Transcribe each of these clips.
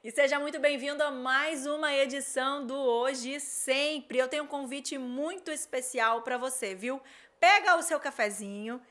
E seja muito bem-vindo a mais uma edição do Hoje e Sempre. Eu tenho um convite muito especial para você, viu? Pega o seu cafezinho,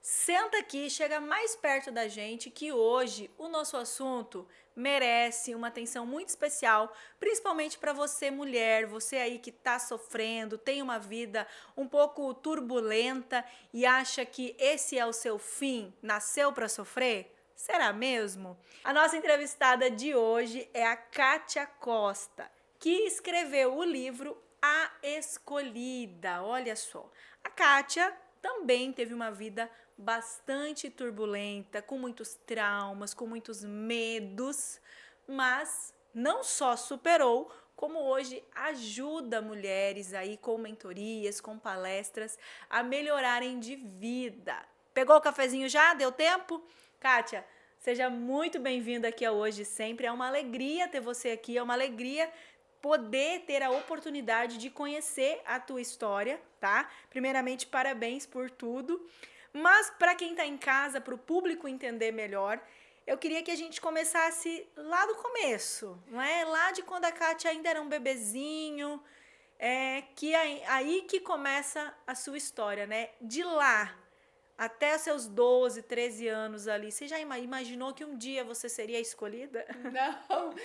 senta aqui, chega mais perto da gente, que hoje o nosso assunto merece uma atenção muito especial, principalmente para você, mulher, você aí que está sofrendo, tem uma vida um pouco turbulenta e acha que esse é o seu fim, nasceu para sofrer? Será mesmo? A nossa entrevistada de hoje é a Kátia Costa, que escreveu o livro A Escolhida. Olha só, a Kátia também teve uma vida bastante turbulenta, com muitos traumas, com muitos medos, mas não só superou, como hoje ajuda mulheres aí com mentorias, com palestras a melhorarem de vida. Pegou o cafezinho já? Deu tempo? Kátia, seja muito bem-vinda aqui ao Hoje e Sempre. É uma alegria ter você aqui, é uma alegria poder ter a oportunidade de conhecer a tua história, tá? Primeiramente, parabéns por tudo. Mas para quem está em casa, para o público entender melhor, eu queria que a gente começasse lá do começo, não é? Lá de quando a Kátia ainda era um bebezinho, aí que começa a sua história, né? De lá até os seus 12, 13 anos ali, você já imaginou que um dia você seria escolhida? Não,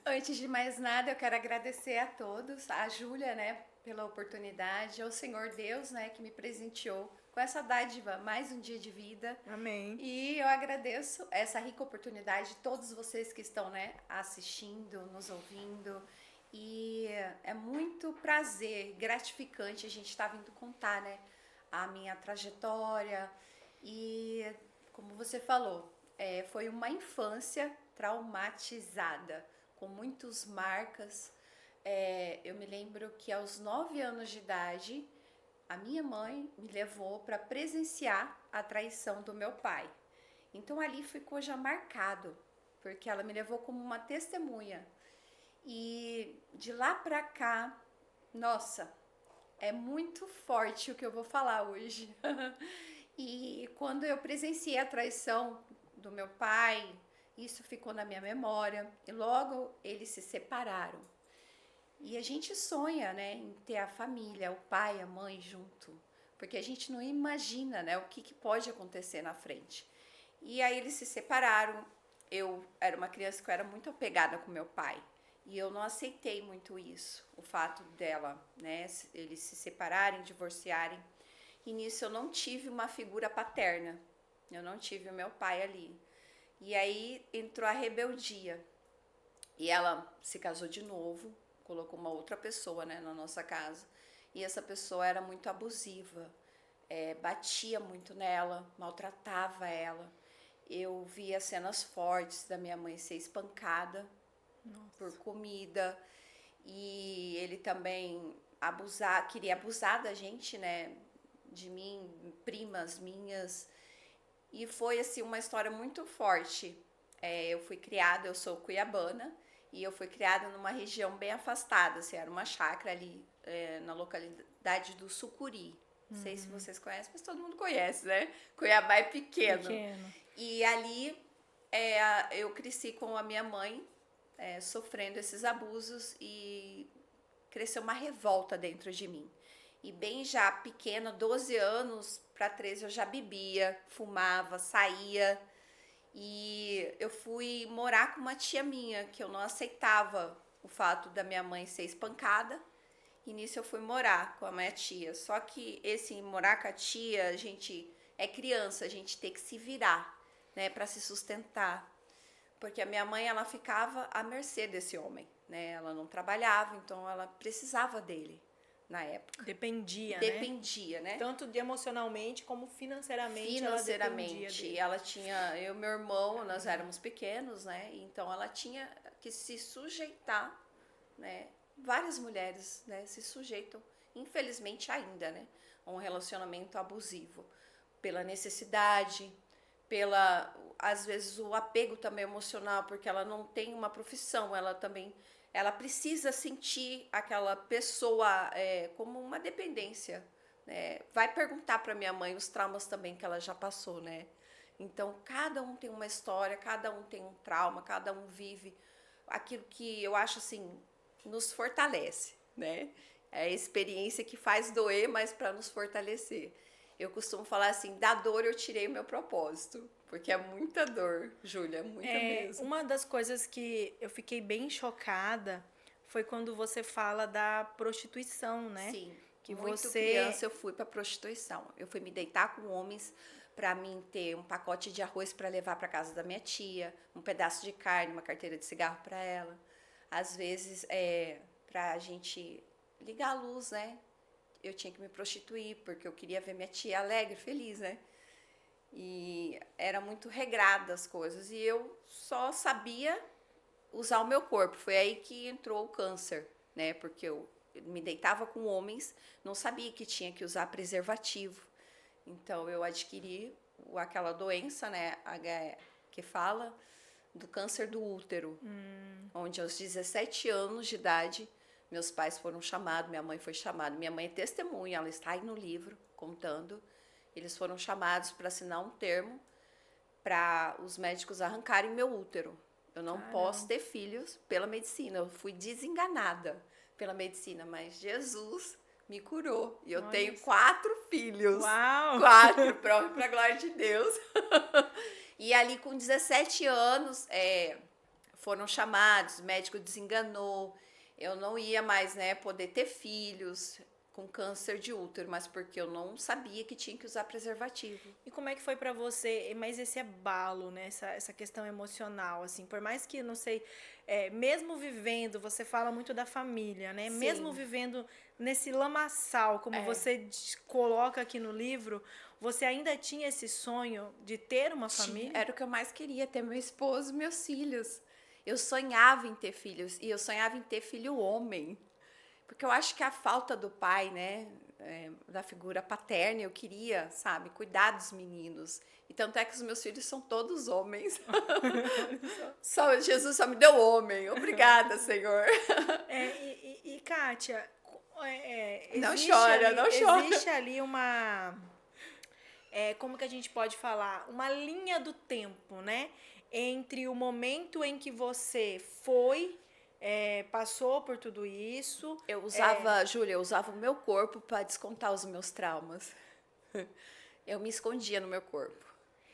antes de mais nada, eu quero agradecer a todos, a Júlia, né, pela oportunidade, ao Senhor Deus, né, que me presenteou com essa dádiva, mais um dia de vida. Amém. E eu agradeço essa rica oportunidade de todos vocês que estão, né, assistindo, nos ouvindo. E é muito prazer, gratificante a gente estar vindo contar, né, a minha trajetória. E como você falou, foi uma infância traumatizada, com muitas marcas. Eu me lembro que aos 9 anos de idade, a minha mãe me levou para presenciar a traição do meu pai. Então ali ficou já marcado, porque ela me levou como uma testemunha. E de lá para cá, nossa, é muito forte o que eu vou falar hoje. E quando eu presenciei a traição do meu pai, isso ficou na minha memória. E logo eles se separaram. E a gente sonha, né, em ter a família, o pai, a mãe junto. Porque a gente não imagina, né, o que pode acontecer na frente. E aí eles se separaram. Eu era uma criança que eu era muito apegada com meu pai. E eu não aceitei muito isso, o fato dela, né, eles se separarem, divorciarem. E nisso eu não tive uma figura paterna. Eu não tive o meu pai ali. E aí entrou a rebeldia. E ela se casou de novo, colocou uma outra pessoa, né, na nossa casa. E essa pessoa era muito abusiva, batia muito nela, maltratava ela. Eu via cenas fortes da minha mãe ser espancada por Nossa. comida. E ele também queria abusar da gente, né? De mim, primas minhas. E foi assim uma história muito forte. Eu fui criada, eu sou cuiabana, e eu fui criada numa região bem afastada, assim, era uma chácara ali na localidade do Sucuri. Não sei se vocês conhecem, mas todo mundo conhece, né? Cuiabá é pequeno. Pequeno. E ali eu cresci com a minha mãe sofrendo esses abusos e cresceu uma revolta dentro de mim. E bem já pequena, 12 anos para 13, eu já bebia, fumava, saía. E eu fui morar com uma tia minha, que eu não aceitava o fato da minha mãe ser espancada. E nisso eu fui morar com a minha tia. Só que esse morar com a tia, a gente é criança, a gente tem que se virar, né, para se sustentar. Porque a minha mãe, ela ficava à mercê desse homem, né? Ela não trabalhava, então ela precisava dele na época. Dependia, né? Dependia, né? Tanto de emocionalmente como financeiramente ela dependia Financeiramente, dele. ela tinha, eu e meu irmão, nós éramos pequenos, né? Então ela tinha que se sujeitar, né? Várias mulheres, né, se sujeitam, infelizmente ainda, né, a um relacionamento abusivo, pela necessidade, pela às vezes o apego também emocional, porque ela não tem uma profissão, ela precisa sentir aquela pessoa como uma dependência, né? Vai perguntar para minha mãe os traumas também que ela já passou, né? Então cada um tem uma história, cada um tem um trauma, cada um vive aquilo que eu acho assim, nos fortalece, né? É a experiência que faz doer, mas para nos fortalecer. Eu costumo falar assim, da dor eu tirei o meu propósito, porque é muita dor, Júlia, muita mesmo. Uma das coisas que eu fiquei bem chocada foi quando você fala da prostituição, né? Sim, Que muito você. criança eu fui para prostituição. Eu fui me deitar com homens para mim ter um pacote de arroz para levar para casa da minha tia, um pedaço de carne, uma carteira de cigarro para ela. Às vezes, para a gente ligar a luz, né? Eu tinha que me prostituir porque eu queria ver minha tia alegre, feliz, né? E era muito regrada as coisas e eu só sabia usar o meu corpo. Foi aí que entrou o câncer, né? Porque eu me deitava com homens, não sabia que tinha que usar preservativo. Então eu adquiri aquela doença, né, que fala do câncer do útero, onde aos 17 anos de idade meus pais foram chamados, minha mãe foi chamada, minha mãe é testemunha, ela está aí no livro contando. Eles foram chamados para assinar um termo para os médicos arrancarem meu útero. Eu não posso ter filhos pela medicina. Eu fui desenganada pela medicina, mas Jesus me curou. E eu tenho 4 filhos. Uau! 4, para a glória de Deus. E ali com 17 anos, foram chamados, o médico desenganou. Eu não ia mais, né, poder ter filhos com câncer de útero, mas porque eu não sabia que tinha que usar preservativo. E como é que foi pra você, mas esse abalo, né, essa questão emocional, assim, por mais que, não sei, mesmo vivendo, você fala muito da família, né, Sim. mesmo vivendo nesse lamaçal, como você coloca aqui no livro, você ainda tinha esse sonho de ter uma família? Era o que eu mais queria, ter meu esposo, meus filhos. Eu sonhava em ter filhos, e eu sonhava em ter filho homem. Porque eu acho que a falta do pai, né, da figura paterna, eu queria, sabe, cuidar dos meninos. E tanto é que os meus filhos são todos homens. Jesus só me deu homem. Obrigada, Senhor. Kátia, Não chora, não chora. existe ali uma... como que a gente pode falar? Uma linha do tempo, né? Entre o momento em que você passou por tudo isso. Eu usava, Júlia, eu usava o meu corpo para descontar os meus traumas. Eu me escondia no meu corpo,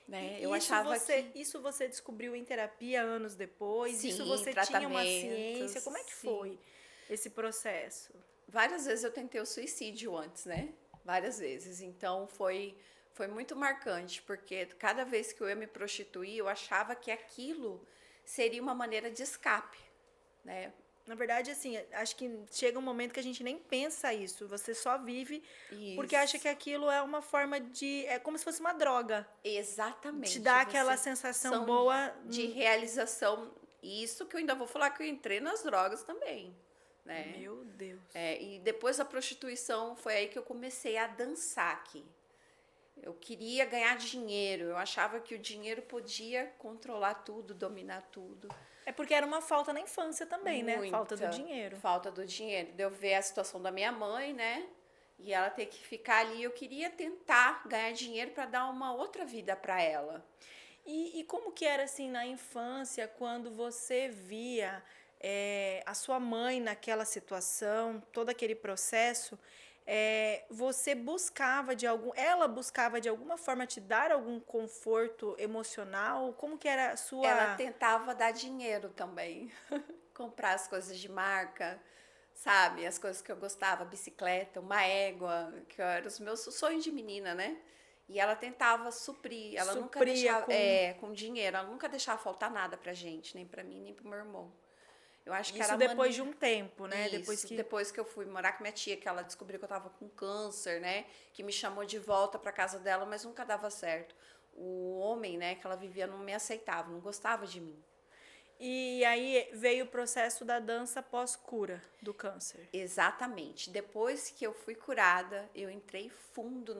né? Eu achava que isso você descobriu em terapia anos depois? Sim, isso você tinha uma ciência? Como é que sim. foi esse processo? Várias vezes eu tentei o suicídio antes, né? Várias vezes. Então foi muito marcante, porque cada vez que eu ia me prostituir, eu achava que aquilo seria uma maneira de escape, né? Na verdade, assim, acho que chega um momento que a gente nem pensa isso. Você só vive porque acha que aquilo é uma forma de... É como se fosse uma droga. Exatamente. Te dá aquela sensação boa... De realização. Isso que eu ainda vou falar que eu entrei nas drogas também, né? Meu Deus. E depois da prostituição, foi aí que eu comecei a dançar aqui. Eu queria ganhar dinheiro. Eu achava que o dinheiro podia controlar tudo, dominar tudo. É porque era uma falta na infância também, né? Falta do dinheiro. Falta do dinheiro. De eu ver a situação da minha mãe, né? E ela ter que ficar ali. Eu queria tentar ganhar dinheiro para dar uma outra vida para ela. E como que era assim na infância, quando você via a sua mãe naquela situação, todo aquele processo, você buscava ela buscava de alguma forma te dar algum conforto emocional? Como que era a sua... Ela tentava dar dinheiro também, comprar as coisas de marca, sabe? As coisas que eu gostava, bicicleta, uma égua, que eram os meus sonhos de menina, né? E ela tentava suprir, ela nunca deixava com dinheiro, ela nunca deixava faltar nada pra gente, nem pra mim, nem pro meu irmão. Eu acho que isso era depois de um tempo, né? Isso, depois que eu fui morar com minha tia, que ela descobriu que eu tava com câncer, né? Que me chamou de volta pra casa dela, mas nunca dava certo. O homem, né, que ela vivia não me aceitava, não gostava de mim. E aí veio o processo da dança pós-cura do câncer. Exatamente. Depois que eu fui curada, eu entrei fundo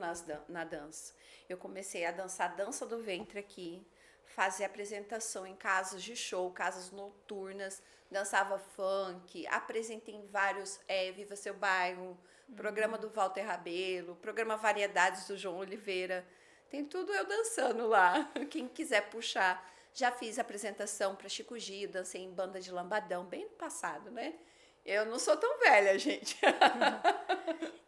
na dança. Eu comecei a dançar dança do ventre aqui, fazer apresentação em casas de show, casas noturnas, dançava funk, apresentei em vários Viva Seu Bairro, programa do Walter Rabelo, programa Variedades do João Oliveira. Tem tudo eu dançando lá. Quem quiser puxar, Já fiz apresentação para Chico Gil, dancei em banda de lambadão, bem no passado, né? Eu não sou tão velha, gente.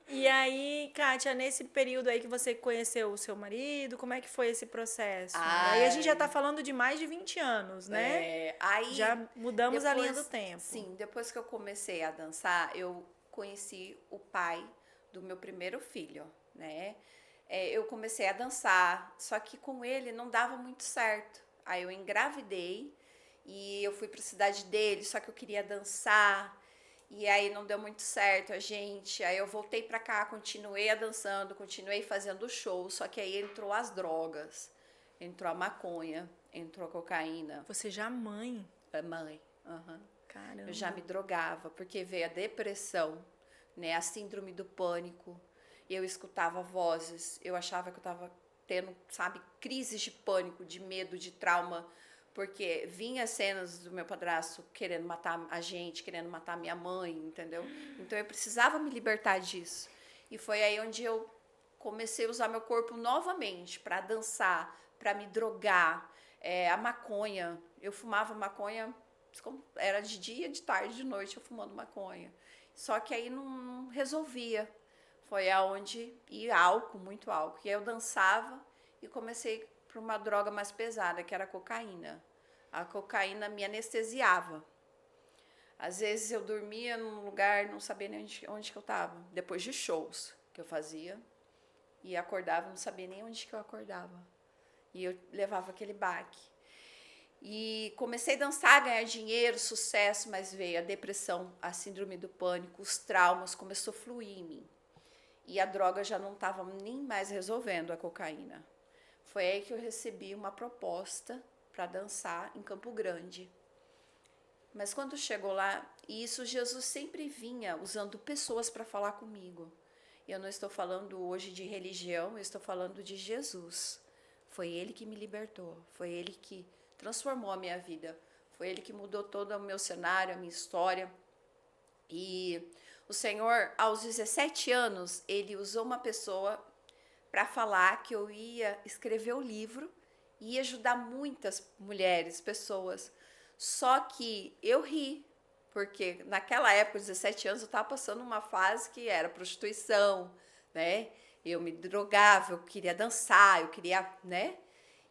E aí, Kátia, nesse período aí que você conheceu o seu marido, como é que foi esse processo? Aí a gente já tá Ai, falando de mais de 20 anos, né? Já aí mudamos a linha do depois, tempo. sim, depois que eu comecei a dançar, eu conheci o pai do meu primeiro filho, né? Eu comecei a dançar, só que com ele não dava muito certo. Aí eu engravidei e eu fui para a cidade dele, só que eu queria dançar. E aí não deu muito certo a gente. Aí eu voltei pra cá, continuei a dançando, continuei fazendo show, só que aí entrou as drogas. Entrou a maconha, entrou a cocaína. Você já mãe? A mãe, aham. Eu já me Caramba. drogava, porque veio a depressão, né, a síndrome do pânico. Eu escutava vozes, eu achava que eu estava tendo, sabe, crises de pânico, de medo, de trauma, porque vinha cenas do meu padrasto querendo matar a gente, querendo matar minha mãe, entendeu? Então eu precisava me libertar disso. E foi aí onde eu comecei a usar meu corpo novamente para dançar, para me drogar. A maconha, eu fumava maconha, era de dia, de tarde, de noite eu fumando maconha. Só que aí não resolvia. Foi aonde, e álcool, muito álcool. E aí eu dançava e comecei para uma droga mais pesada, que era a cocaína. A cocaína me anestesiava. Às vezes eu dormia num lugar, não sabia nem onde que eu estava. Depois de shows que eu fazia, e acordava, não sabia nem onde que eu acordava. E eu levava aquele baque. E comecei a dançar, ganhar dinheiro, sucesso, mas veio a depressão, a síndrome do pânico, os traumas, começou a fluir em mim. E a droga já não estava nem mais resolvendo, a cocaína. Foi aí que eu recebi uma proposta para dançar em Campo Grande. Mas quando chegou lá, e isso Jesus sempre vinha usando pessoas para falar comigo. Eu não estou falando hoje de religião, eu estou falando de Jesus. Foi ele que me libertou, foi ele que transformou a minha vida, foi ele que mudou todo o meu cenário, a minha história. E o Senhor, aos 17 anos, ele usou uma pessoa para falar que eu ia escrever o livro e ia ajudar muitas mulheres, pessoas. Só que eu ri, porque naquela época, 17 anos, eu estava passando uma fase que era prostituição, né? Eu me drogava, eu queria dançar, eu queria, né?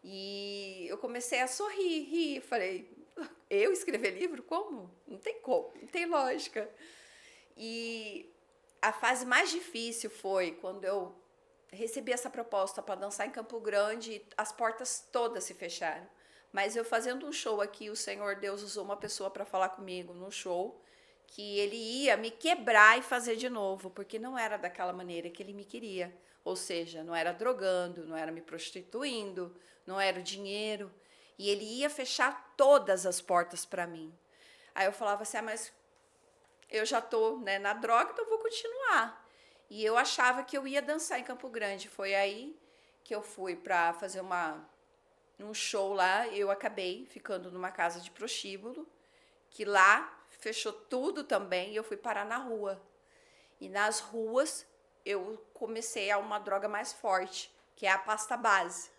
E eu comecei a sorrir, rir. Falei, eu escrever livro? Como? Não tem como, não tem lógica. E a fase mais difícil foi quando eu recebi essa proposta para dançar em Campo Grande e as portas todas se fecharam. Mas eu fazendo um show aqui, o Senhor Deus usou uma pessoa para falar comigo no show, que ele ia me quebrar e fazer de novo, porque não era daquela maneira que ele me queria. Ou seja, não era drogando, não era me prostituindo, não era o dinheiro. E ele ia fechar todas as portas para mim. Aí eu falava assim, mas eu já estou, né, na droga, então eu vou continuar. E eu achava que eu ia dançar em Campo Grande. Foi aí que eu fui para fazer um show lá. Eu acabei ficando numa casa de prostíbulo, que lá fechou tudo também, e eu fui parar na rua. E nas ruas eu comecei a uma droga mais forte, que é a pasta base.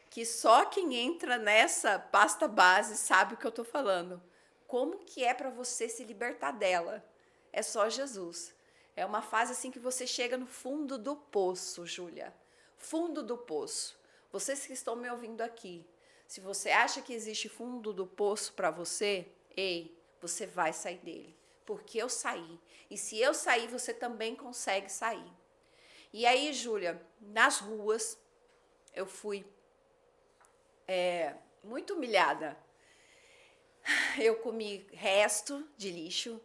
Que só quem entra nessa pasta base sabe o que eu estou falando. Como que é para você se libertar dela? É só Jesus. É uma fase assim que você chega no fundo do poço, Júlia. Fundo do poço. Vocês que estão me ouvindo aqui, se você acha que existe fundo do poço para você, ei, você vai sair dele. Porque eu saí. E se eu sair, você também consegue sair. E aí, Júlia, nas ruas, eu fui muito humilhada. Eu comi resto de lixo,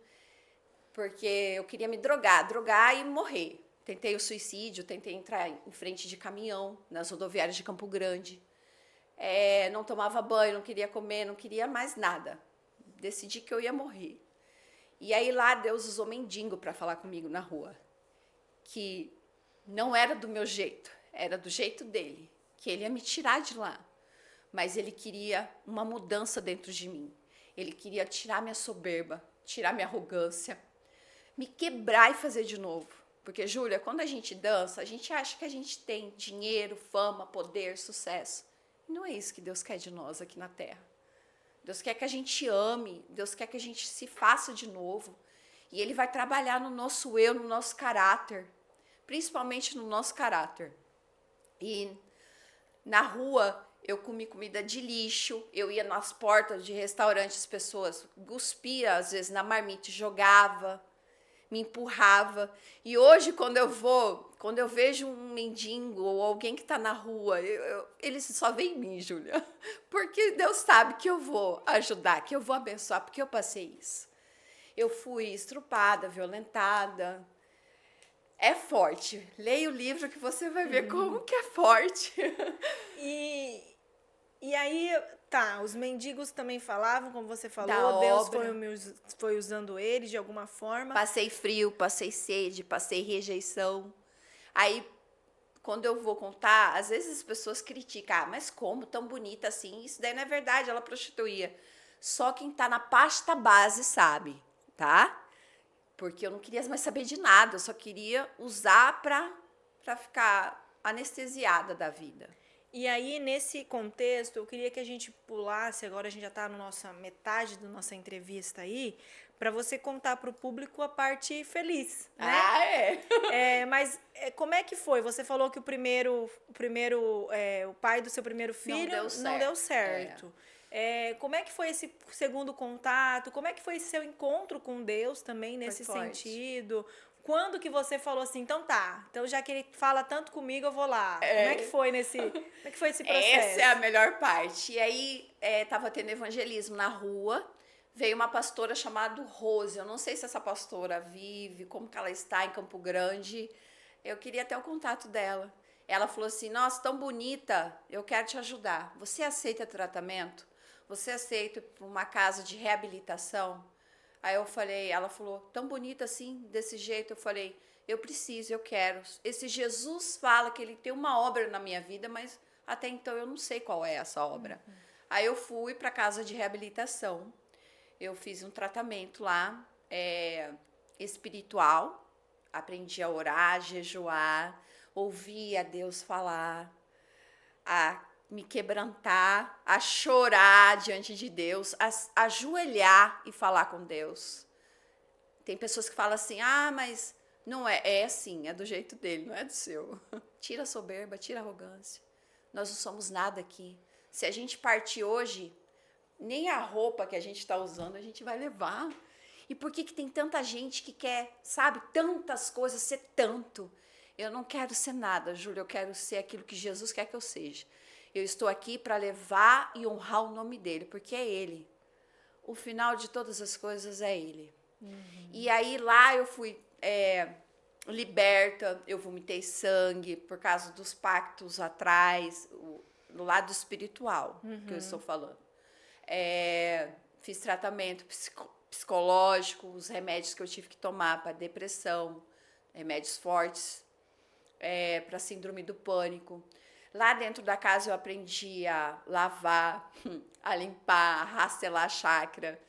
porque eu queria me drogar e morrer. Tentei o suicídio, tentei entrar em frente de caminhão nas rodoviárias de Campo Grande. Não tomava banho, não queria comer, não queria mais nada. Decidi que eu ia morrer. E aí lá Deus usou mendigo para falar comigo na rua, que não era do meu jeito, era do jeito dele, que ele ia me tirar de lá. Mas ele queria uma mudança dentro de mim. Ele queria tirar minha soberba, tirar minha arrogância, me quebrar e fazer de novo. Porque, Júlia, quando a gente dança, a gente acha que a gente tem dinheiro, fama, poder, sucesso. E não é isso que Deus quer de nós aqui na Terra. Deus quer que a gente ame, Deus quer que a gente se faça de novo. E Ele vai trabalhar no nosso eu, no nosso caráter, principalmente no nosso caráter. E na rua eu comi comida de lixo, eu ia nas portas de restaurantes, as pessoas cuspiam às vezes na marmita, jogava, me empurrava. E hoje quando eu vejo um mendigo ou alguém que está na rua, eles só veem em mim, Júlia. Porque Deus sabe que eu vou ajudar, que eu vou abençoar, porque eu passei isso. Eu fui estrupada, violentada. É forte. Leia o livro que você vai ver como que é forte. E, e aí, tá, os mendigos também falavam, como você Da falou, Deus obra. foi usando eles de alguma forma. Passei frio, passei sede, passei rejeição. Aí, quando eu vou contar, às vezes as pessoas criticam, mas como, tão bonita assim? Isso daí não é verdade, ela prostituía. Só quem tá na pasta base sabe, tá? Porque eu não queria mais saber de nada, eu só queria usar pra ficar anestesiada da vida. E aí, nesse contexto, eu queria que a gente pulasse, agora a gente já está na nossa metade da nossa entrevista aí, para você contar para o público a parte feliz, né? Ah, é? Como é que foi? Você falou que o pai do seu primeiro filho não deu certo. Como é que foi esse segundo contato? Como é que foi esse seu encontro com Deus também nesse sentido? Quando que você falou assim, então tá, então já que ele fala tanto comigo, eu vou lá. Como é que foi esse processo? Essa é a melhor parte. E aí, tava tendo evangelismo na rua, veio uma pastora chamada Rose, eu não sei se essa pastora vive, como que ela está em Campo Grande, eu queria ter o contato dela. Ela falou assim, nossa, tão bonita, eu quero te ajudar. Você aceita tratamento? Você aceita ir para uma casa de reabilitação? Aí eu falei, ela falou, tão bonita assim, desse jeito. Eu falei, eu preciso, eu quero. Esse Jesus fala que ele tem uma obra na minha vida, mas até então eu não sei qual é essa obra. Aí eu fui para a casa de reabilitação. Eu fiz um tratamento lá, espiritual. Aprendi a orar, a jejuar, ouvir a Deus falar, a me quebrantar, a chorar diante de Deus, a ajoelhar e falar com Deus. Tem pessoas que falam assim, mas não é assim, é do jeito dele, não é do seu. Tira a soberba, tira a arrogância. Nós não somos nada aqui. Se a gente partir hoje, nem a roupa que a gente está usando a gente vai levar. E por que tem tanta gente que quer, sabe, tantas coisas, ser tanto? Eu não quero ser nada, Júlia, eu quero ser aquilo que Jesus quer que eu seja. Eu estou aqui para levar e honrar o nome dele, porque é ele. O final de todas as coisas é ele. E aí lá eu fui liberta, eu vomitei sangue por causa dos pactos atrás, no lado espiritual que eu estou falando. Fiz tratamento psicológico, os remédios que eu tive que tomar para depressão, remédios fortes, para síndrome do pânico. Lá dentro da casa eu aprendi a lavar, a limpar, a rastelar a chácara,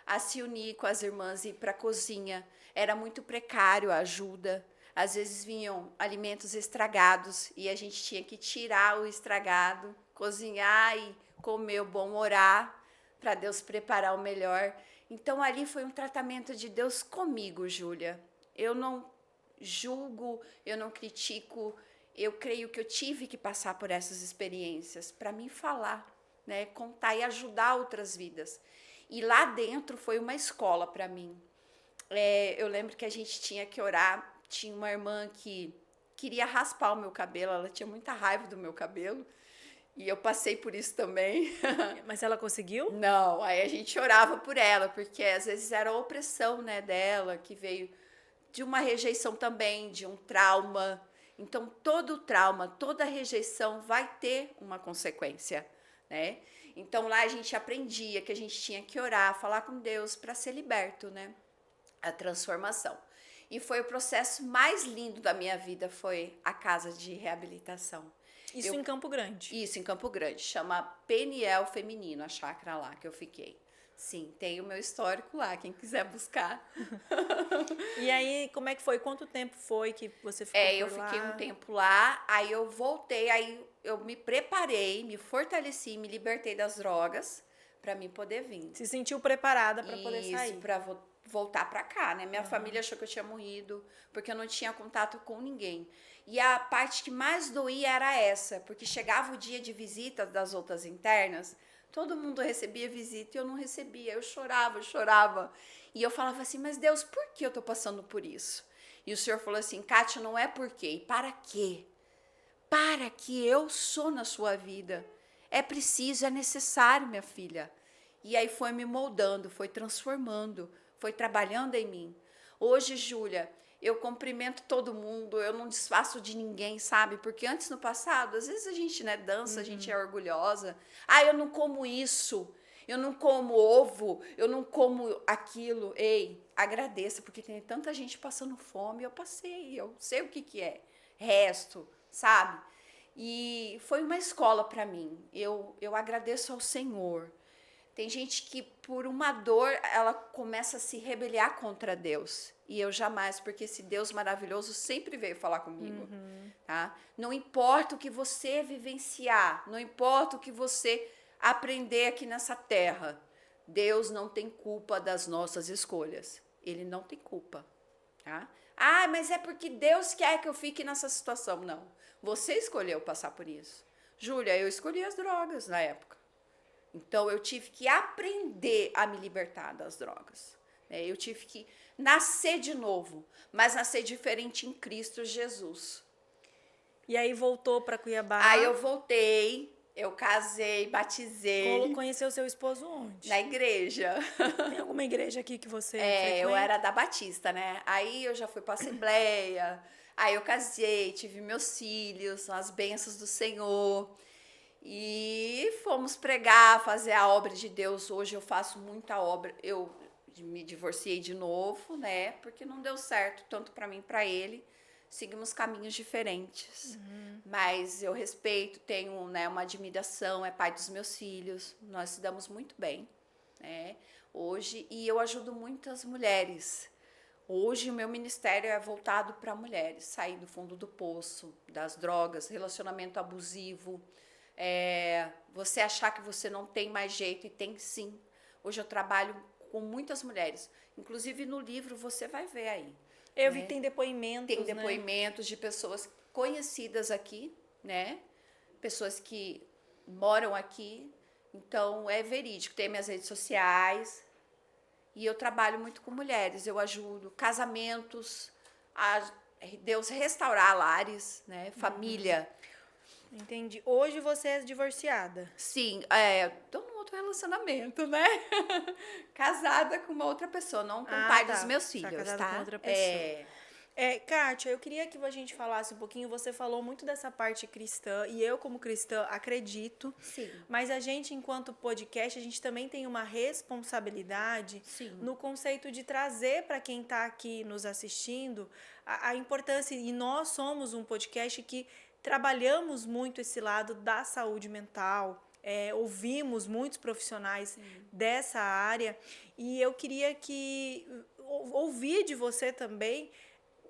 a se unir com as irmãs e ir para a cozinha. Era muito precário a ajuda. Às vezes vinham alimentos estragados e a gente tinha que tirar o estragado, cozinhar e comer o bom, orar para Deus preparar o melhor. Então ali foi um tratamento de Deus comigo, Júlia. Eu não julgo, eu não critico. Eu creio que eu tive que passar por essas experiências para mim falar, né, contar e ajudar outras vidas. E lá dentro foi uma escola para mim. Eu lembro que a gente tinha que orar. Tinha uma irmã que queria raspar o meu cabelo, ela tinha muita raiva do meu cabelo. E eu passei por isso também. Mas ela conseguiu? Não, aí a gente orava por ela, porque às vezes era a opressão, né, dela, que veio de uma rejeição também, de um trauma. Então, todo trauma, toda rejeição vai ter uma consequência, né? Então, lá a gente aprendia que a gente tinha que orar, falar com Deus para ser liberto, né? A transformação. E foi o processo mais lindo da minha vida, foi a casa de reabilitação. Isso em Campo Grande? Isso, em Campo Grande. Chama Peniel Feminino, a chácara lá que eu fiquei. Sim, tem o meu histórico lá, quem quiser buscar. E aí, como é que foi? Quanto tempo foi que você ficou eu fiquei um tempo lá, aí eu voltei, aí eu me preparei, me fortaleci, me libertei das drogas para mim poder vir. Se sentiu preparada para poder sair. Isso, para voltar para cá, né? Minha família achou que eu tinha morrido, porque eu não tinha contato com ninguém. E a parte que mais doía era essa, porque chegava o dia de visita das outras internas, todo mundo recebia visita e eu não recebia. Eu chorava. E eu falava assim, mas Deus, por que eu tô passando por isso? E o Senhor falou assim, Kátia, não é por quê, e para quê? Para que eu sou na sua vida. É preciso, é necessário, minha filha. E aí foi me moldando, foi transformando, foi trabalhando em mim. Hoje, Júlia, eu cumprimento todo mundo, eu não desfaço de ninguém, sabe? Porque antes, no passado, às vezes a gente, né, dança, a gente é orgulhosa. Ah, eu não como isso, eu não como ovo, eu não como aquilo. Ei, agradeça, porque tem tanta gente passando fome, eu passei, eu sei o que é. Resto, sabe? E foi uma escola para mim. Eu agradeço ao Senhor. Tem gente que, por uma dor, ela começa a se rebeliar contra Deus. E eu jamais, porque esse Deus maravilhoso sempre veio falar comigo. Tá? Não importa o que você vivenciar, não importa o que você aprender aqui nessa terra, Deus não tem culpa das nossas escolhas. Ele não tem culpa. Tá? Ah, mas é porque Deus quer que eu fique nessa situação. Não. Você escolheu passar por isso. Júlia, eu escolhi as drogas na época. Então, eu tive que aprender a me libertar das drogas. Eu tive que nascer de novo, mas nascer diferente em Cristo Jesus. E aí voltou para Cuiabá. Aí eu voltei, eu casei, batizei. Conheceu seu esposo onde? Na igreja. Tem alguma igreja aqui que você eu era da Batista, né? Aí eu já fui para a Assembleia, aí eu casei, tive meus filhos, as bênçãos do Senhor. E fomos pregar, fazer a obra de Deus. Hoje eu faço muita obra. Eu me divorciei de novo, né? Porque não deu certo, tanto para mim, para ele. Seguimos caminhos diferentes. Mas eu respeito, tenho, né, uma admiração, é pai dos meus filhos. Nós se damos muito bem, né? Hoje, e eu ajudo muitas mulheres. Hoje o meu ministério é voltado para mulheres. Sair do fundo do poço, das drogas, relacionamento abusivo. Você achar que você não tem mais jeito, e tem sim. Hoje eu trabalho com muitas mulheres. Inclusive no livro você vai ver aí. Eu vi que tem depoimentos, Tem depoimentos de pessoas conhecidas aqui, né? Pessoas que moram aqui. Então, é verídico. Tem minhas redes sociais. E eu trabalho muito com mulheres. Eu ajudo casamentos, a Deus restaurar lares, né? Família. Entendi. Hoje você é divorciada. Sim, tô num outro relacionamento, né? Casada com uma outra pessoa, não com o pai dos meus filhos, casada tá? com outra pessoa. Kátia, eu queria que a gente falasse um pouquinho, você falou muito dessa parte cristã, e eu como cristã acredito. Sim. Mas a gente, enquanto podcast, a gente também tem uma responsabilidade no conceito de trazer para quem está aqui nos assistindo a importância, e nós somos um podcast que trabalhamos muito esse lado da saúde mental, ouvimos muitos profissionais dessa área, e eu queria ouvir de você também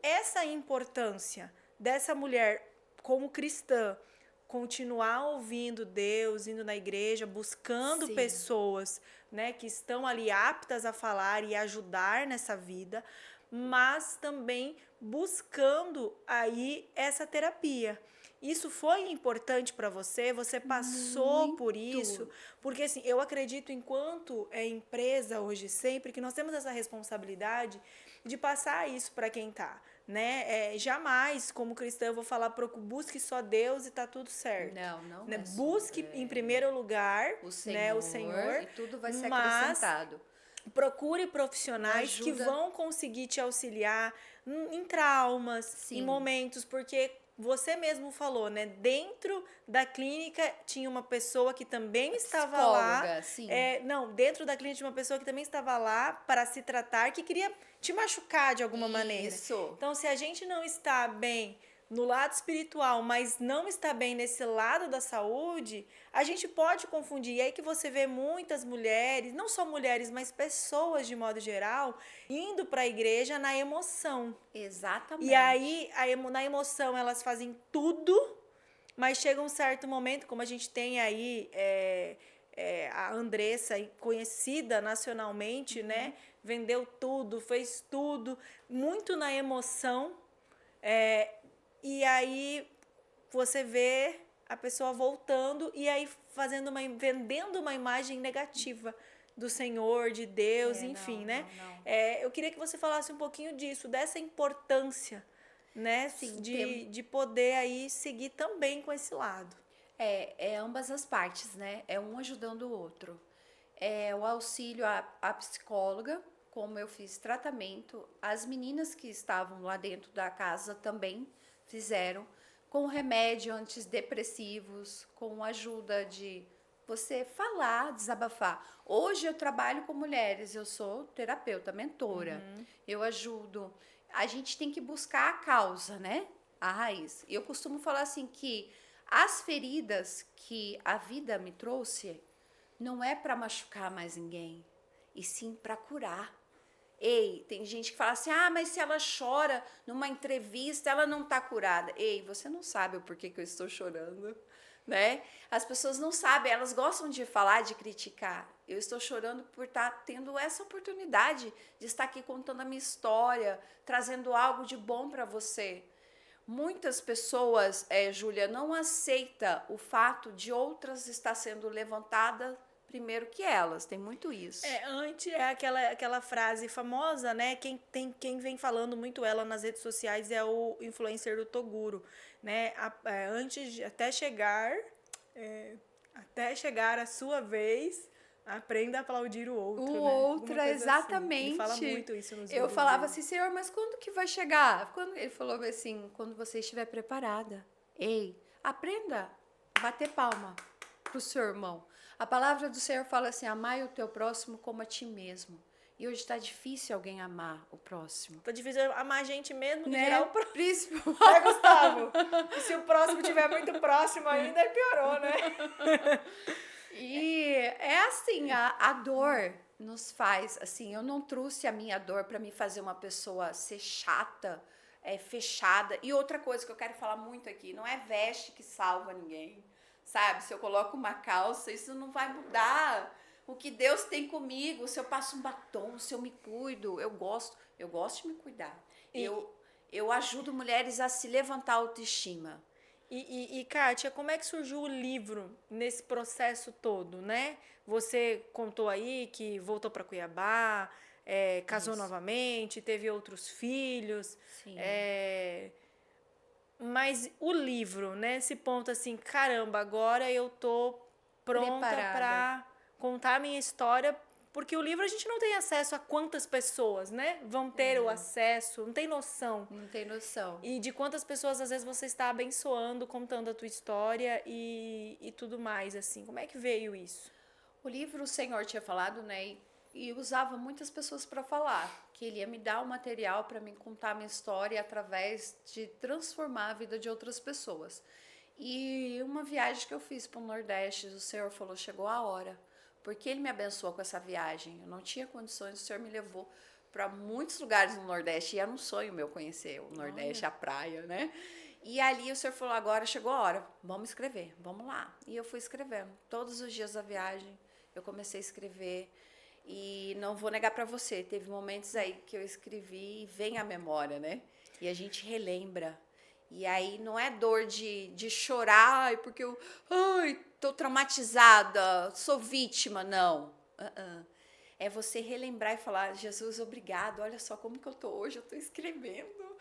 essa importância dessa mulher como cristã, continuar ouvindo Deus, indo na igreja, buscando pessoas, né, que estão ali aptas a falar e ajudar nessa vida, mas também buscando aí essa terapia. Isso foi importante para você? Você passou por isso? Porque assim, eu acredito, enquanto empresa hoje sempre, que nós temos essa responsabilidade de passar isso para quem está, né? Jamais, como cristã, eu vou falar, busque só Deus e tá tudo certo. Não. Né? Busque em primeiro lugar o Senhor, e tudo vai ser acrescentado. Procure profissionais que vão conseguir te auxiliar em traumas, em momentos, porque você mesmo falou, né? Dentro da clínica tinha uma pessoa que também estava lá. Sim. Dentro da clínica tinha uma pessoa que também estava lá para se tratar, que queria te machucar de alguma maneira. Então, se a gente não está bem no lado espiritual, mas não está bem nesse lado da saúde, a gente pode confundir. E aí que você vê muitas mulheres, não só mulheres, mas pessoas de modo geral, indo para a igreja na emoção. Exatamente. E aí, na emoção, elas fazem tudo, mas chega um certo momento, como a gente tem aí a Andressa, conhecida nacionalmente, né? Vendeu tudo, fez tudo, muito na emoção. E aí você vê a pessoa voltando e aí vendendo uma imagem negativa do Senhor, de Deus, enfim, né? Não. Eu queria que você falasse um pouquinho disso, dessa importância, né? Sim, De poder aí seguir também com esse lado. É ambas as partes, né? É um ajudando o outro. É o auxílio à psicóloga, como eu fiz tratamento, as meninas que estavam lá dentro da casa também fizeram, com remédio antidepressivos, com ajuda de você falar, desabafar. Hoje eu trabalho com mulheres, eu sou terapeuta, mentora, eu ajudo. A gente tem que buscar a causa, né? A raiz. Eu costumo falar assim que as feridas que a vida me trouxe não é para machucar mais ninguém, e sim para curar. Ei, tem gente que fala assim, mas se ela chora numa entrevista, ela não está curada. Ei, você não sabe o porquê que eu estou chorando, né? As pessoas não sabem, elas gostam de falar, de criticar. Eu estou chorando por estar tendo essa oportunidade de estar aqui contando a minha história, trazendo algo de bom para você. Muitas pessoas, Júlia, não aceitam o fato de outras estar sendo levantadas primeiro que elas, tem muito isso. Antes é aquela frase famosa, né? Quem vem falando muito ela nas redes sociais é o influencer do Toguro, né? Até chegar a sua vez, aprenda a aplaudir o outro, O né? outro, exatamente. Assim. Ele fala muito isso nos Eu vídeos falava dele. assim, Senhor, mas quando que vai chegar? Ele falou assim, quando você estiver preparada. Ei, aprenda a bater palma pro seu irmão. A palavra do Senhor fala assim, amai o teu próximo como a ti mesmo. E hoje está difícil alguém amar o próximo. Tá difícil amar a gente mesmo, que Né? dirá o próximo. Príncipe. Né, Gustavo? E se o próximo estiver muito próximo ainda, piorou, né? E é assim, a dor nos faz, assim, eu não trouxe a minha dor para me fazer uma pessoa ser chata, fechada. E outra coisa que eu quero falar muito aqui, não é veste que salva ninguém, sabe? Se eu coloco uma calça, isso não vai mudar o que Deus tem comigo. Se eu passo um batom, se eu me cuido, eu gosto de me cuidar. Eu ajudo mulheres a se levantar a autoestima. E Kátia, como é que surgiu o livro nesse processo todo, né? Você contou aí que voltou para Cuiabá, casou novamente, teve outros filhos. Sim. Mas o livro, nesse ponto assim, caramba, agora eu tô pronta para contar a minha história, porque o livro a gente não tem acesso a quantas pessoas, né? Vão ter o acesso, não tem noção. Não tem noção. E de quantas pessoas, às vezes, você está abençoando, contando a tua história e tudo mais, assim. Como é que veio isso? O livro o Senhor tinha falado, né? E usava muitas pessoas para falar, que ele ia me dar o material para me contar a minha história através de transformar a vida de outras pessoas. E uma viagem que eu fiz para o Nordeste, o Senhor falou, chegou a hora. Porque ele me abençoou com essa viagem. Eu não tinha condições, o Senhor me levou para muitos lugares no Nordeste. E era um sonho meu conhecer o Nordeste, a praia, né? E ali o Senhor falou, agora chegou a hora, vamos escrever, vamos lá. E eu fui escrevendo. Todos os dias da viagem, eu comecei a escrever. E não vou negar para você, teve momentos aí que eu escrevi e vem a memória, né? E a gente relembra. E aí não é dor de chorar, porque eu tô traumatizada, sou vítima, não. É você relembrar e falar, Jesus, obrigado, olha só como que eu tô hoje, eu tô escrevendo.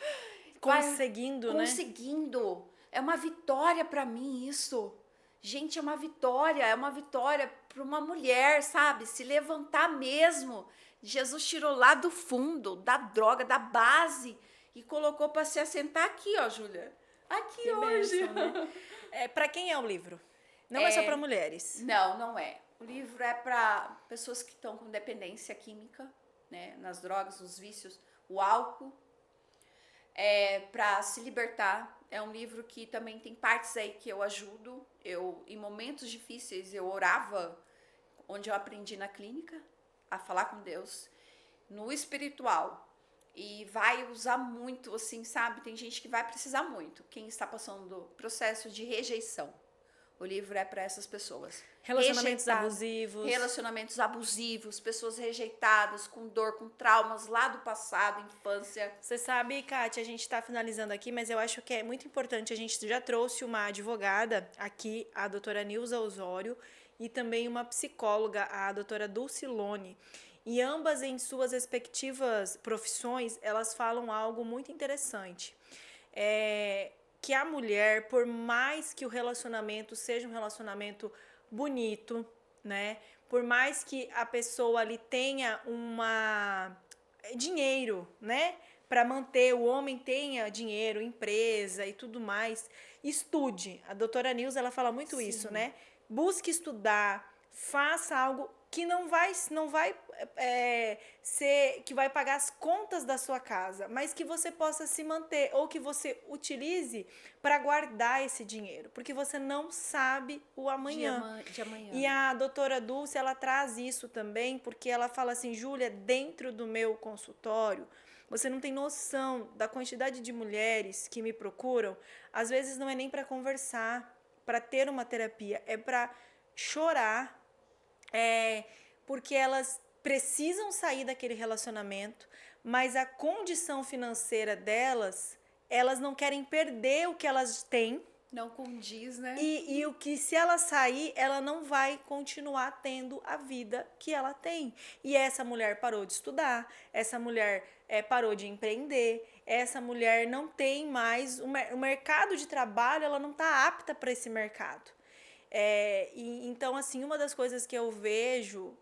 Conseguindo, né? Conseguindo. É uma vitória para mim isso. Gente, é uma vitória para uma mulher, sabe? Se levantar mesmo. Jesus tirou lá do fundo, da droga, da base, e colocou para se assentar aqui, ó, Júlia. Aqui que hoje. Bênção, né? Para quem é o livro? Não é só para mulheres. Não, não é. O livro é para pessoas que estão com dependência química, né? Nas drogas, nos vícios, o álcool. Para se libertar. É um livro que também tem partes aí que eu ajudo. Em momentos difíceis, eu orava, onde eu aprendi na clínica, a falar com Deus, no espiritual. E vai usar muito, assim, sabe? Tem gente que vai precisar muito. Quem está passando do processo de rejeição. O livro é para essas pessoas. Relacionamentos abusivos. Relacionamentos abusivos, pessoas rejeitadas, com dor, com traumas lá do passado, infância. Você sabe, Kátia, a gente está finalizando aqui, mas eu acho que é muito importante. A gente já trouxe uma advogada aqui, a doutora Nilza Osório, e também uma psicóloga, a doutora Dulcilone. E ambas, em suas respectivas profissões, elas falam algo muito interessante. Que a mulher, por mais que o relacionamento seja um relacionamento bonito, né? Por mais que a pessoa ali tenha dinheiro, né? Para manter, o homem tenha dinheiro, empresa e tudo mais, estude. A doutora Nilza, ela fala muito isso, né? Busque estudar, faça algo que não vai ser que vai pagar as contas da sua casa, mas que você possa se manter ou que você utilize para guardar esse dinheiro, porque você não sabe o amanhã. De amanhã. E a doutora Dulce, ela traz isso também, porque ela fala assim, Júlia, dentro do meu consultório, você não tem noção da quantidade de mulheres que me procuram, às vezes não é nem para conversar, para ter uma terapia, é para chorar, porque elas precisam sair daquele relacionamento, mas a condição financeira delas, elas não querem perder o que elas têm. Não condiz, né? E o que, se ela sair, ela não vai continuar tendo a vida que ela tem. E essa mulher parou de estudar, essa mulher parou de empreender, essa mulher não tem mais o mercado de trabalho, ela não está apta para esse mercado. Então, assim, uma das coisas que eu vejo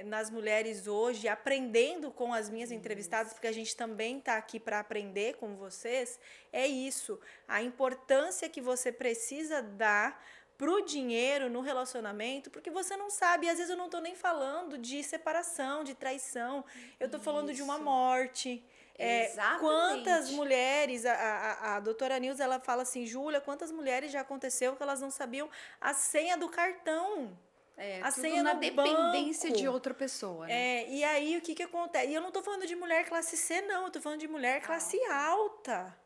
nas mulheres hoje, aprendendo com as minhas entrevistadas, porque a gente também está aqui para aprender com vocês, é isso, a importância que você precisa dar pro dinheiro no relacionamento, porque você não sabe, e às vezes eu não estou nem falando de separação, de traição, eu estou falando de uma morte. Quantas mulheres, a doutora Nilza, ela fala assim, Júlia, quantas mulheres já aconteceu que elas não sabiam a senha do cartão, a senha na no dependência banco. De outra pessoa, né? E aí o que acontece? E eu não estou falando de mulher classe C, não, eu estou falando de mulher classe alta.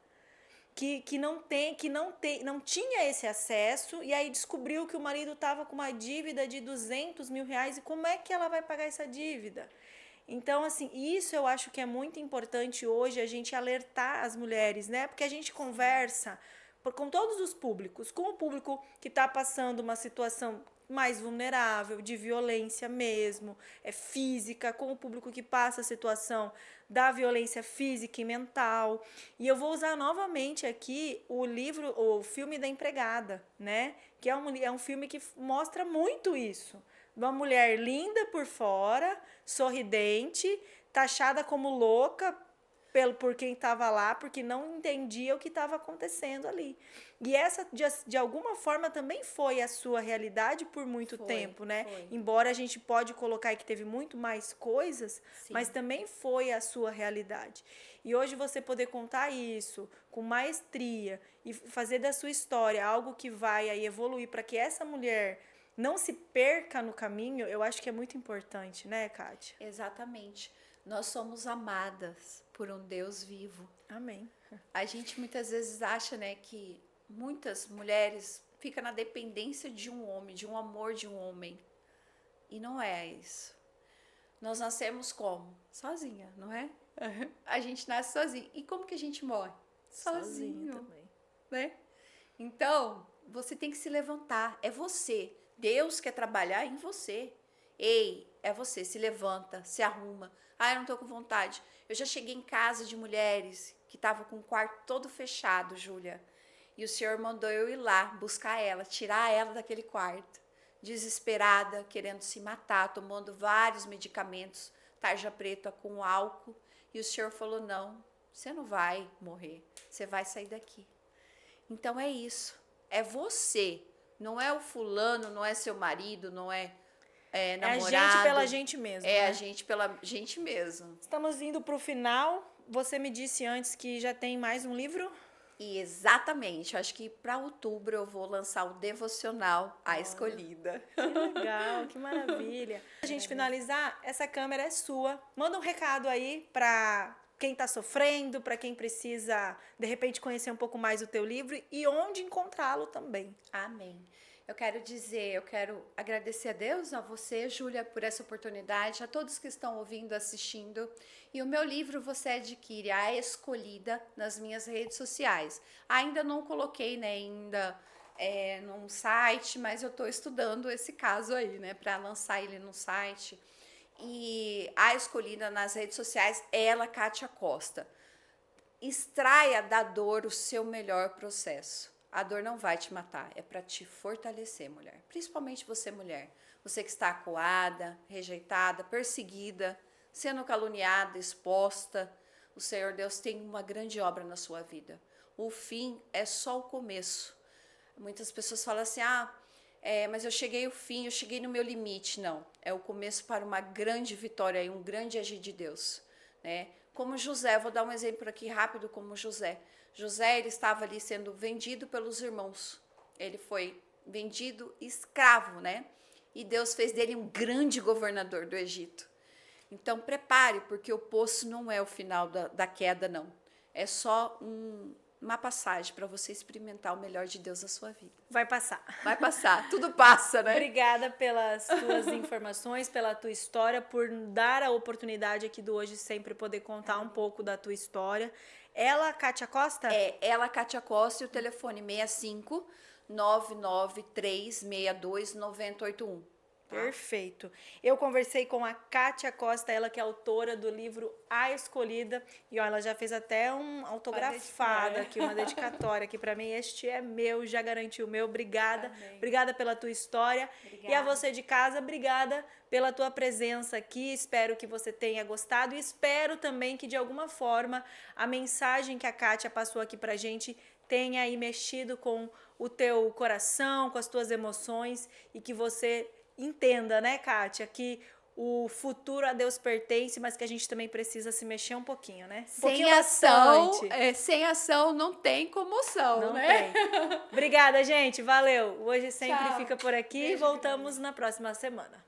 Que não tinha esse acesso, e aí descobriu que o marido estava com uma dívida de 200 mil reais, e como é que ela vai pagar essa dívida? Então, assim, isso eu acho que é muito importante hoje, a gente alertar as mulheres, né? Porque a gente conversa com todos os públicos, com o público que está passando uma situação mais vulnerável, de violência mesmo, física, com o público que passa a situação da violência física e mental. E eu vou usar novamente aqui o filme da Empregada, né? Que é um filme que mostra muito isso. Uma mulher linda por fora, sorridente, taxada como louca por quem estava lá, porque não entendia o que estava acontecendo ali. E essa, de alguma forma, também foi a sua realidade por muito tempo, né? Foi. Embora a gente pode colocar aí que teve muito mais coisas, mas também foi a sua realidade. E hoje você poder contar isso com maestria e fazer da sua história algo que vai aí evoluir para que essa mulher não se perca no caminho, eu acho que é muito importante, né, Kátia? Exatamente. Nós somos amadas por um Deus vivo. Amém. A gente muitas vezes acha, né, que muitas mulheres ficam na dependência de um homem, de um amor de um homem. E não é isso. Nós nascemos como? Sozinha, não é? A gente nasce sozinha. E como que a gente morre? Sozinho também. Né? Então, você tem que se levantar. É você. Deus quer trabalhar em você. Ei, é você. Se levanta, se arruma. Ah, eu não tô com vontade. Eu já cheguei em casa de mulheres que estavam com o quarto todo fechado, Júlia. E o Senhor mandou eu ir lá buscar ela, tirar ela daquele quarto. Desesperada, querendo se matar, tomando vários medicamentos, tarja preta com álcool. E o Senhor falou, não, você não vai morrer. Você vai sair daqui. Então é isso. É você. Não é o fulano, não é seu marido, não é namorado. É a gente pela gente mesmo. A gente pela gente mesmo. Estamos indo para o final. Você me disse antes que já tem mais um livro? E exatamente. Acho que para outubro eu vou lançar o devocional A Escolhida. Que legal, que maravilha. Pra gente finalizar, essa câmera é sua. Manda um recado aí para quem está sofrendo, para quem precisa, de repente, conhecer um pouco mais o teu livro e onde encontrá-lo também. Amém. Eu quero agradecer a Deus, a você, Júlia, por essa oportunidade, a todos que estão ouvindo, assistindo. E o meu livro você adquire, A Escolhida, nas minhas redes sociais. Ainda não coloquei, né, num site, mas eu estou estudando esse caso aí, né, para lançar ele no site. E A Escolhida nas redes sociais, ela, Kátia Costa. Extraia da dor o seu melhor processo. A dor não vai te matar, é para te fortalecer, mulher. Principalmente você, mulher. Você que está acuada, rejeitada, perseguida, sendo caluniada, exposta. O Senhor Deus tem uma grande obra na sua vida. O fim é só o começo. Muitas pessoas falam assim, mas eu cheguei ao fim, eu cheguei no meu limite. Não, é o começo para uma grande vitória e um grande agir de Deus, né? Como José, vou dar um exemplo aqui rápido como José. José, ele estava ali sendo vendido pelos irmãos. Ele foi vendido escravo, né? E Deus fez dele um grande governador do Egito. Então, prepare, porque o poço não é o final da queda, não. É só uma passagem para você experimentar o melhor de Deus na sua vida. Vai passar. Vai passar, tudo passa, né? Obrigada pelas tuas informações, pela tua história, por dar a oportunidade aqui do Hoje Sempre poder contar um pouco da tua história. Ela, Kátia Costa? Ela, Kátia Costa, e o telefone 65 99362 9081. Perfeito. Eu conversei com a Kátia Costa, ela que é autora do livro A Escolhida, e ó, ela já fez até um autografado aqui, uma dedicatória aqui para mim. Este é meu, já garantiu o meu. Obrigada. Amém. Obrigada pela tua história. Obrigada. E a você de casa, obrigada pela tua presença aqui. Espero que você tenha gostado e espero também que de alguma forma a mensagem que a Kátia passou aqui pra gente tenha aí mexido com o teu coração, com as tuas emoções e que você entenda, né, Kátia, que o futuro a Deus pertence, mas que a gente também precisa se mexer um pouquinho, né? Sem ação não tem comoção, não né? Tem. Obrigada, gente. Valeu. Hoje sempre Tchau. fica por aqui. Beijo Voltamos na próxima semana.